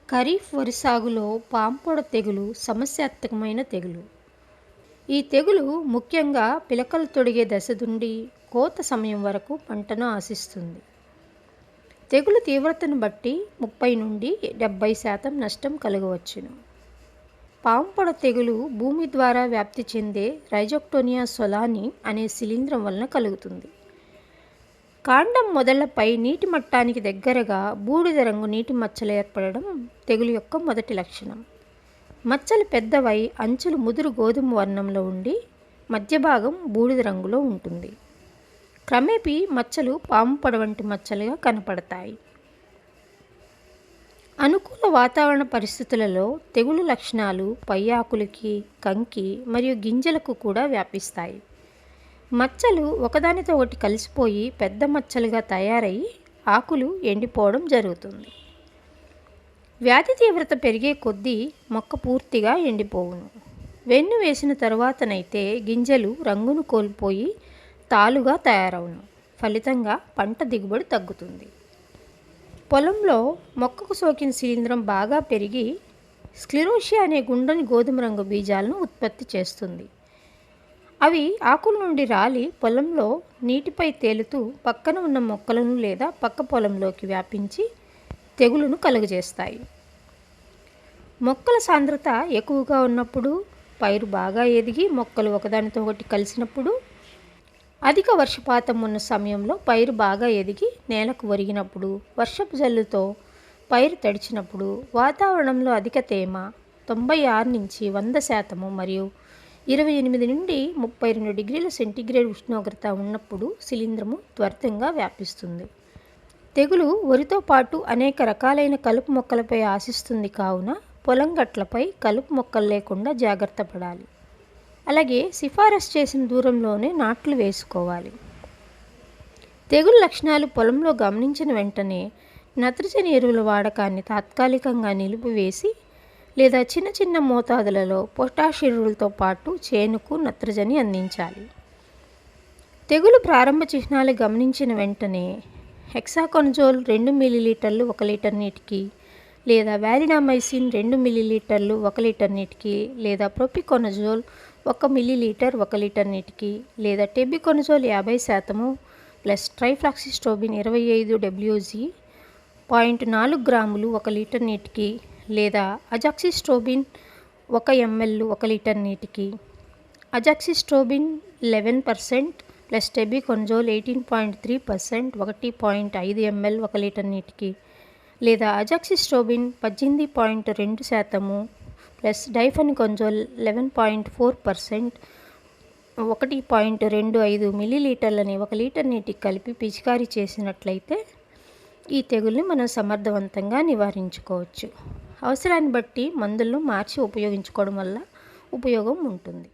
ఖరీఫ్ వరి సాగులో పాంపొడ తెగులు సమస్యాత్మకమైన తెగులు. ఈ తెగులు ముఖ్యంగా పిలకలు తొడిగే దశ నుండి కోత సమయం వరకు పంటను ఆశిస్తుంది. తెగులు తీవ్రతను బట్టి 30 నుండి 70% నష్టం కలగవచ్చును. పాంపొడ తెగులు భూమి ద్వారా వ్యాప్తి చెందే రైజోక్టోనియా సొలాని అనే శిలీంధ్రం వలన కలుగుతుంది. కాండం మొదళ్లపై నీటి మట్టానికి దగ్గరగా బూడిద రంగు నీటి మచ్చలు ఏర్పడడం తెగులు యొక్క మొదటి లక్షణం. మచ్చలు పెద్దవై అంచులు ముదురు గోధుమ వర్ణంలో ఉండి మధ్య భాగం బూడిద రంగులో ఉంటుంది. క్రమేపీ మచ్చలు పాము పొడ వంటి మచ్చలుగా కనపడతాయి. అనుకూల వాతావరణ పరిస్థితులలో తెగులు లక్షణాలు పై ఆకులకి, కంకి మరియు గింజలకు కూడా వ్యాపిస్తాయి. మచ్చలు ఒకదానితో ఒకటి కలిసిపోయి పెద్ద మచ్చలుగా తయారయ్యి ఆకులు ఎండిపోవడం జరుగుతుంది. వ్యాధి తీవ్రత పెరిగే కొద్దీ మొక్క పూర్తిగా ఎండిపోవును. వెన్ను వేసిన తరువాతనైతే గింజలు రంగును కోల్పోయి తాలుగా తయారవును. ఫలితంగా పంట దిగుబడి తగ్గుతుంది. పొలంలో మొక్కకు సోకిన శిలీంధ్రం బాగా పెరిగి స్క్లిరోషియా అనే గుండ్రని గోధుమ రంగు బీజాలను ఉత్పత్తి చేస్తుంది. అవి ఆకుల నుండి రాలి పొలంలో నీటిపై తేలుతూ పక్కన ఉన్న మొక్కలను లేదా పక్క పొలంలోకి వ్యాపించి తెగులును కలుగజేస్తాయి. మొక్కల సాంద్రత ఎక్కువగా ఉన్నప్పుడు, పైరు బాగా ఎదిగి మొక్కలు ఒకదానితో ఒకటి కలిసినప్పుడు, అధిక వర్షపాతం ఉన్న సమయంలో పైరు బాగా ఎదిగి నేలకు ఒరిగినప్పుడు, వర్షపు జల్లుతో పైరు తడిచినప్పుడు, వాతావరణంలో అధిక తేమ 96 నుంచి 100% మరియు 28 నుండి 32 డిగ్రీల సెంటీగ్రేడ్ ఉష్ణోగ్రత ఉన్నప్పుడు శిలీంధ్రము త్వరితంగా వ్యాపిస్తుంది. తెగులు వరితో పాటు అనేక రకాలైన కలుపు మొక్కలపై ఆశిస్తుంది కావున పొలం గట్లపై కలుపు మొక్కలు లేకుండా జాగ్రత్త పడాలి. అలాగే సిఫారసు చేసిన దూరంలోనే నాట్లు వేసుకోవాలి. తెగులు లక్షణాలు పొలంలో గమనించిన వెంటనే నత్రజని ఎరువుల వాడకాన్ని తాత్కాలికంగా నిలిపివేసి లేదా చిన్న చిన్న మోతాదులలో పొటాష్ ఎరువులతో పాటు చేనుకు నత్రజని అందించాలి. తెగులు ప్రారంభ చిహ్నాలు గమనించిన వెంటనే హెక్సాకొనజోల్ 2 మిల్లీలీటర్లు 1 లీటర్ నీటికి, లేదా వాలిడామైసిన్ 2 మిల్లీలీటర్లు 1 లీటర్ నీటికి, లేదా ప్రొపికొనజోల్ 1 మిల్లీలీటర్ 1 లీటర్ నీటికి, లేదా టెబికొనజోల్ 50% ప్లస్ ట్రైఫ్లాక్సిస్ట్రోబిన్ 25 WG 0.4 గ్రాములు 1 లీటర్ నీటికి, లేదా అజాక్సిస్ట్రోబిన్ 1 ml 1 లీటర్ నీటికి, azoxystrobin 11% plus tebuconazole 18.3% 1.5 ml 1 litre నీటికి, లేదా అజాక్సిస్ట్రోబిన్ 18.2% ప్లస్ డైఫెన్కొనజోల్ 11.4% 1.25 మిల్లీలీటర్లని 1 లీటర్ నీటికి కలిపి పిచికారీ చేసినట్లయితే ఈ తెగుల్ని మనం సమర్థవంతంగా నివారించుకోవచ్చు. అవసరాన్ని బట్టి మందులను మార్చి ఉపయోగించుకోవడం వల్ల ఉపయోగం ఉంటుంది.